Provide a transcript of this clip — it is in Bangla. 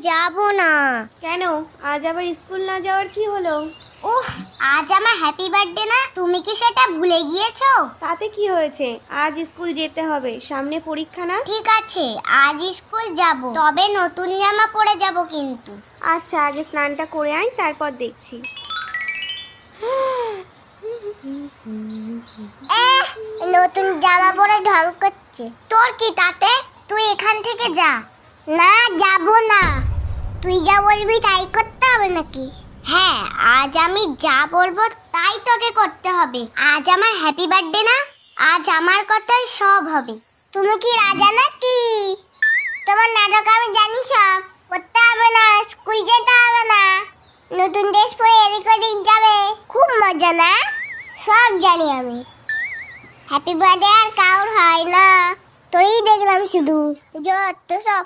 যাব না। কেন? আজ আবার স্কুল না যাওয়ার কি হলো? উফ, আজ আমার হ্যাপি বার্থডে না, তুমি কি সেটা ভুলে গিয়েছো? তাতে কি হয়েছে? আজ স্কুল যেতে হবে, সামনে পরীক্ষা না? ঠিক আছে, আজ স্কুল যাব, তবে নতুন জামা পরে যাব কিন্তু। আচ্ছা, আগে স্নানটা করে আয়, তারপর দেখছি। নতুন জামা পরে ঢং করছে। তোর কি তাতে? তুই এখান থেকে যা। না, যাব না। তুই যা বলবি তাই করতে হবে নাকি? হ্যাঁ, আজ আমি যা বলবো তাই তোকে করতে হবে। আজ আমার হ্যাপি বার্থডে না, আজ আমার কথাই সব হবে। তুমি কি রাজা নাকি? তোমার নাটক আমি জানি সব। করতে হবে না, স্কুল যেতে হবে না। নতুন ড্রেস পরে এদিক ওদিক যাবে, খুব মজা না? সব জানি আমি। হ্যাপি বার্থডে আর কাউর হয় না, তোরই দেখলাম শুধু। যত সব।